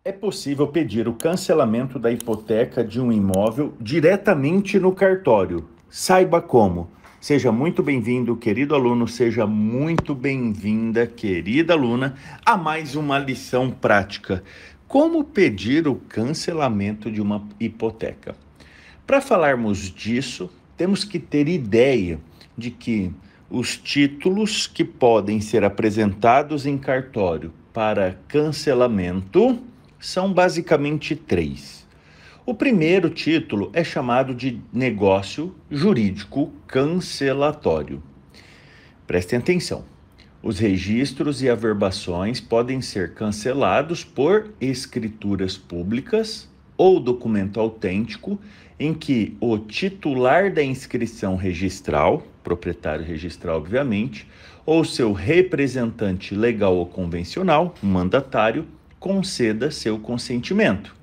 É possível pedir o cancelamento da hipoteca de um imóvel diretamente no cartório. Saiba como. Seja muito bem-vindo, querido aluno, seja muito bem-vinda, querida aluna, a mais uma lição prática. Como pedir o cancelamento de uma hipoteca? Para falarmos disso, temos que ter ideia de que os títulos que podem ser apresentados em cartório para cancelamento são basicamente três. O primeiro título é chamado de negócio jurídico cancelatório. Prestem atenção. Os registros e averbações podem ser cancelados por escrituras públicas ou documento autêntico em que o titular da inscrição registral, proprietário registral obviamente, ou seu representante legal ou convencional, mandatário, conceda seu consentimento.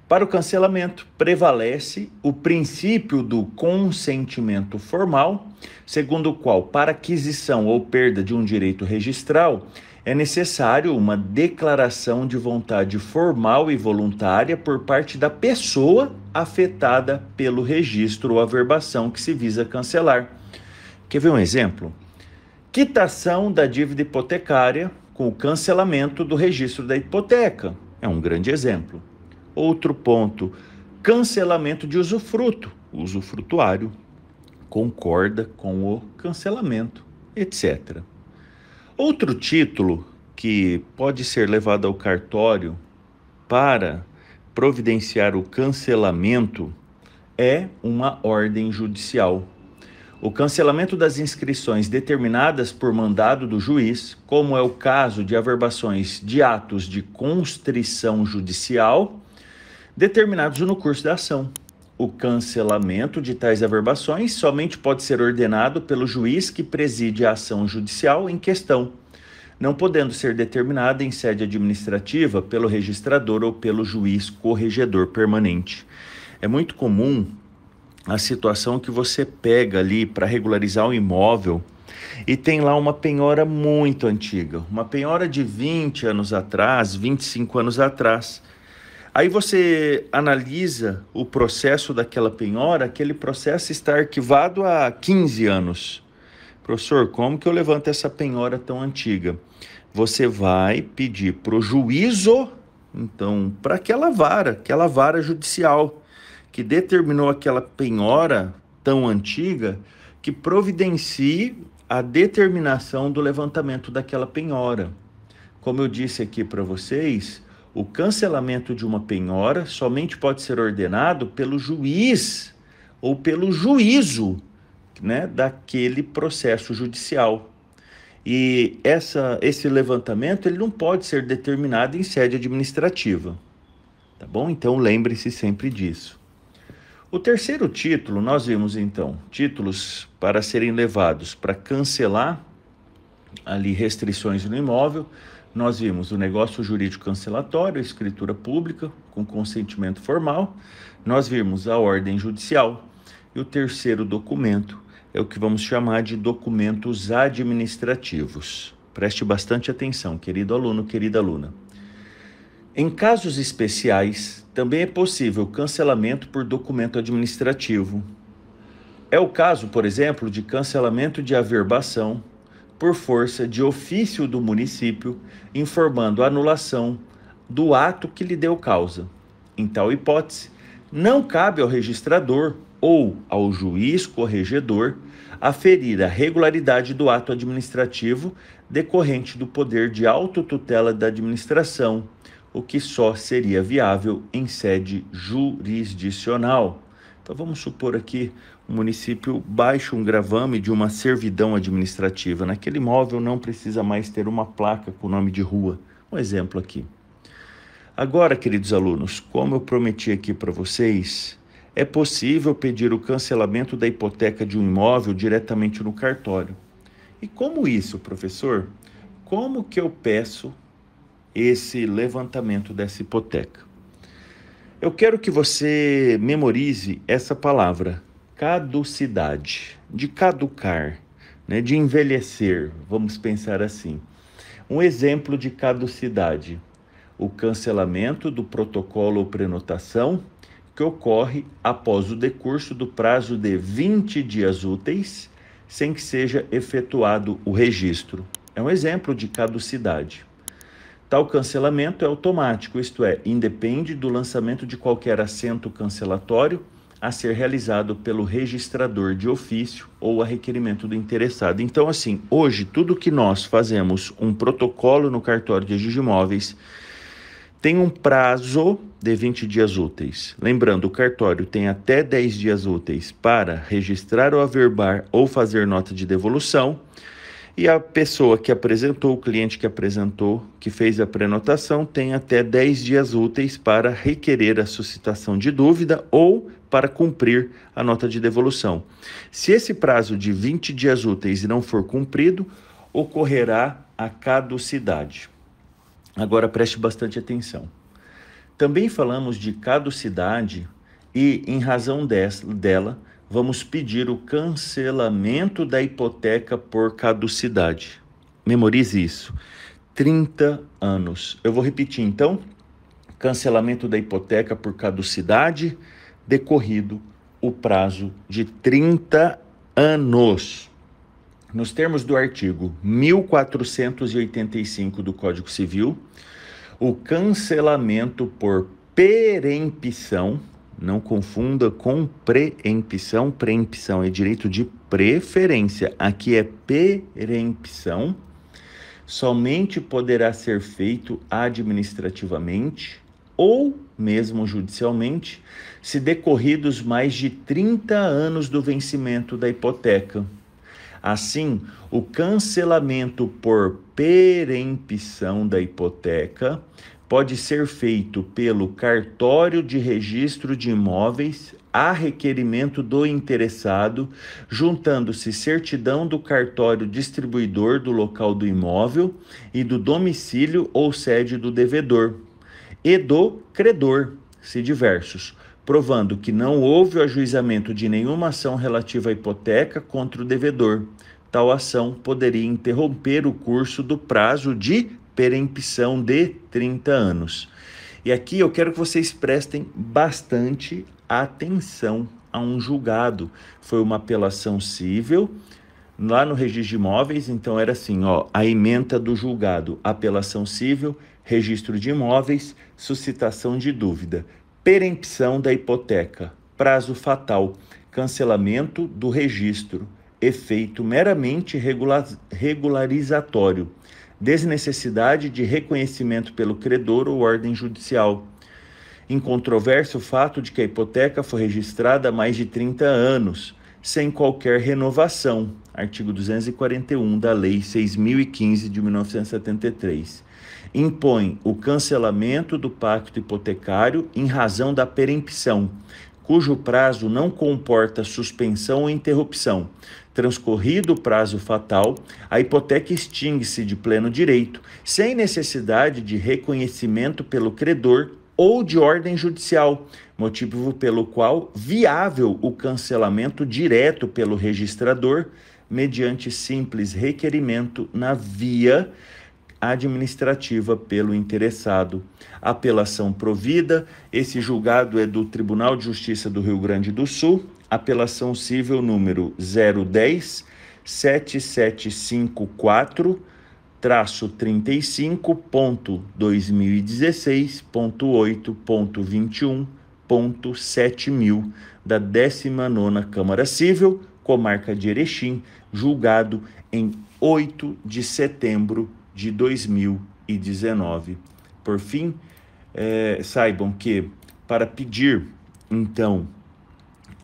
Para o cancelamento, prevalece o princípio do consentimento formal, segundo o qual, para aquisição ou perda de um direito registral, é necessário uma declaração de vontade formal e voluntária por parte da pessoa afetada pelo registro ou averbação que se visa cancelar. Quer ver um exemplo? Quitação da dívida hipotecária com o cancelamento do registro da hipoteca. É um grande exemplo. Outro ponto, cancelamento de usufruto. O usufrutuário concorda com o cancelamento, etc. Outro título que pode ser levado ao cartório para providenciar o cancelamento é uma ordem judicial. O cancelamento das inscrições determinadas por mandado do juiz, como é o caso de averbações de atos de constrição judicial, determinados no curso da ação. O cancelamento de tais averbações somente pode ser ordenado pelo juiz que preside a ação judicial em questão, não podendo ser determinada em sede administrativa pelo registrador ou pelo juiz corregedor permanente. É muito comum a situação que você pega ali para regularizar um imóvel e tem lá uma penhora muito antiga, uma penhora de 20 anos atrás, 25 anos atrás. Aí você analisa o processo daquela penhora, aquele processo está arquivado há 15 anos. Professor, como que eu levanto essa penhora tão antiga? Você vai pedir para o juízo, então, para aquela vara judicial que determinou aquela penhora tão antiga, que providencie a determinação do levantamento daquela penhora. Como eu disse aqui para vocês, o cancelamento de uma penhora somente pode ser ordenado pelo juiz ou pelo juízo, né, daquele processo judicial. E esse levantamento ele não pode ser determinado em sede administrativa, tá bom? Então lembre-se sempre disso. O terceiro título, nós vimos então, títulos para serem levados para cancelar ali restrições no imóvel. Nós vimos o negócio jurídico cancelatório, a escritura pública com consentimento formal. Nós vimos a ordem judicial. E o terceiro documento é o que vamos chamar de documentos administrativos. Preste bastante atenção, querido aluno, querida aluna. Em casos especiais, também é possível cancelamento por documento administrativo. É o caso, por exemplo, de cancelamento de averbação por força de ofício do município, informando a anulação do ato que lhe deu causa. Em tal hipótese, não cabe ao registrador ou ao juiz corregedor aferir a regularidade do ato administrativo decorrente do poder de autotutela da administração, o que só seria viável em sede jurisdicional. Então vamos supor aqui o município baixa um gravame de uma servidão administrativa. Naquele imóvel não precisa mais ter uma placa com o nome de rua. Um exemplo aqui. Agora, queridos alunos, como eu prometi aqui para vocês, é possível pedir o cancelamento da hipoteca de um imóvel diretamente no cartório. E como isso, professor? Como que eu peço esse levantamento dessa hipoteca? Eu quero que você memorize essa palavra, caducidade, de caducar, né, de envelhecer, vamos pensar assim. Um exemplo de caducidade: o cancelamento do protocolo ou prenotação que ocorre após o decurso do prazo de 20 dias úteis, sem que seja efetuado o registro. É um exemplo de caducidade. Tal cancelamento é automático, isto é, independe do lançamento de qualquer assento cancelatório a ser realizado pelo registrador de ofício ou a requerimento do interessado. Então, assim, hoje, tudo que nós fazemos um protocolo no cartório de registro de imóveis tem um prazo de 20 dias úteis. Lembrando, o cartório tem até 10 dias úteis para registrar ou averbar ou fazer nota de devolução. E a pessoa que apresentou, o cliente que apresentou, que fez a prenotação, tem até 10 dias úteis para requerer a suscitação de dúvida ou para cumprir a nota de devolução. Se esse prazo de 20 dias úteis não for cumprido, ocorrerá a caducidade. Agora preste bastante atenção. Também falamos de caducidade e, em razão dela, vamos pedir o cancelamento da hipoteca por caducidade. Memorize isso. 30 anos. Eu vou repetir então. Cancelamento da hipoteca por caducidade, decorrido o prazo de 30 anos. Nos termos do artigo 1485 do Código Civil, o cancelamento por perempção, não confunda com preempção. Preempção é direito de preferência. Aqui é perempção. Somente poderá ser feito administrativamente ou mesmo judicialmente se decorridos mais de 30 anos do vencimento da hipoteca. Assim, o cancelamento por perempção da hipoteca pode ser feito pelo cartório de registro de imóveis a requerimento do interessado, juntando-se certidão do cartório distribuidor do local do imóvel e do domicílio ou sede do devedor, e do credor, se diversos, provando que não houve o ajuizamento de nenhuma ação relativa à hipoteca contra o devedor. Tal ação poderia interromper o curso do prazo de perempção de 30 anos. E aqui eu quero que vocês prestem bastante atenção a um julgado. Foi uma apelação cível lá no registro de imóveis, então era assim, a ementa do julgado: apelação cível, registro de imóveis, suscitação de dúvida, perempção da hipoteca, prazo fatal, cancelamento do registro, efeito meramente regularizatório, desnecessidade de reconhecimento pelo credor ou ordem judicial. Incontrovérsia o fato de que a hipoteca foi registrada há mais de 30 anos, sem qualquer renovação. Artigo 241 da Lei 6.015 de 1973. Impõe o cancelamento do pacto hipotecário em razão da perempção, cujo prazo não comporta suspensão ou interrupção. Transcorrido o prazo fatal, a hipoteca extingue-se de pleno direito, sem necessidade de reconhecimento pelo credor ou de ordem judicial, motivo pelo qual viável o cancelamento direto pelo registrador, mediante simples requerimento na via administrativa pelo interessado. Apelação provida, esse julgado é do Tribunal de Justiça do Rio Grande do Sul, apelação cível número 010.7754-35.2016.8.21.7000 da 19ª Câmara Cível, comarca de Erechim, julgado em 8 de setembro de 2019. Por fim, saibam que para pedir, então,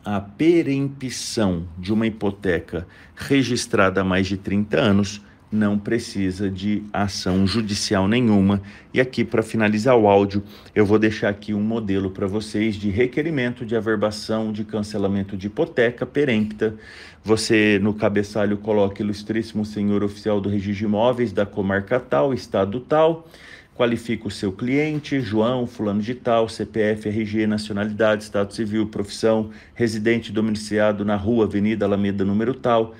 a perempção de uma hipoteca registrada há mais de 30 anos, não precisa de ação judicial nenhuma. E aqui, para finalizar o áudio, eu vou deixar aqui um modelo para vocês de requerimento de averbação de cancelamento de hipoteca perempta. Você, no cabeçalho, coloca Ilustríssimo Senhor Oficial do Registro de Imóveis da comarca tal, estado tal, qualifica o seu cliente, João, fulano de tal, CPF, RG, nacionalidade, estado civil, profissão, residente domiciliado na rua, avenida Alameda, número tal,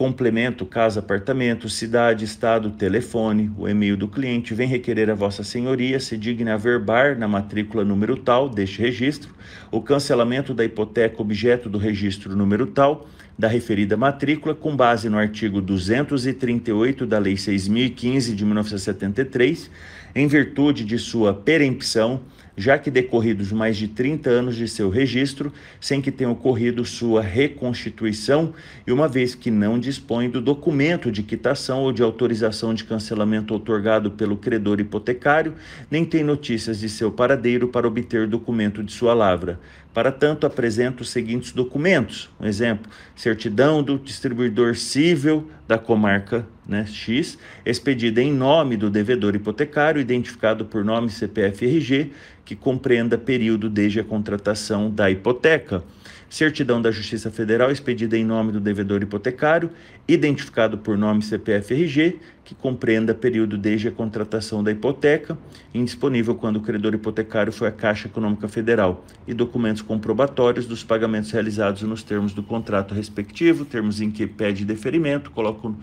complemento, casa, apartamento, cidade, estado, telefone, o e-mail do cliente, vem requerer a vossa senhoria, se digne averbar na matrícula número tal deste registro, o cancelamento da hipoteca objeto do registro número tal, da referida matrícula, com base no artigo 238 da Lei 6.015 de 1973, em virtude de sua perempção, já que decorridos mais de 30 anos de seu registro, sem que tenha ocorrido sua reconstituição, e uma vez que não dispõe do documento de quitação ou de autorização de cancelamento outorgado pelo credor hipotecário, nem tem notícias de seu paradeiro para obter documento de sua lavra. Para tanto, apresenta os seguintes documentos. Um exemplo, certidão do distribuidor cível da comarca X, expedida em nome do devedor hipotecário, identificado por nome CPF RG, que compreenda período desde a contratação da hipoteca. Certidão da Justiça Federal, expedida em nome do devedor hipotecário, identificado por nome CPF RG, que compreenda período desde a contratação da hipoteca, indisponível quando o credor hipotecário foi a Caixa Econômica Federal, e documentos comprobatórios dos pagamentos realizados nos termos do contrato respectivo, termos em que pede deferimento, coloco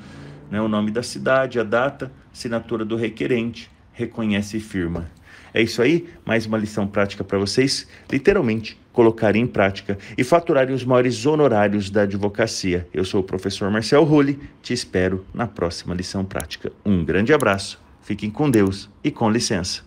o nome da cidade, a data, assinatura do requerente, reconhece e firma. É isso aí, mais uma lição prática para vocês, literalmente, colocarem em prática e faturarem os maiores honorários da advocacia. Eu sou o professor Marcel Rulli, te espero na próxima lição prática. Um grande abraço, fiquem com Deus e com licença.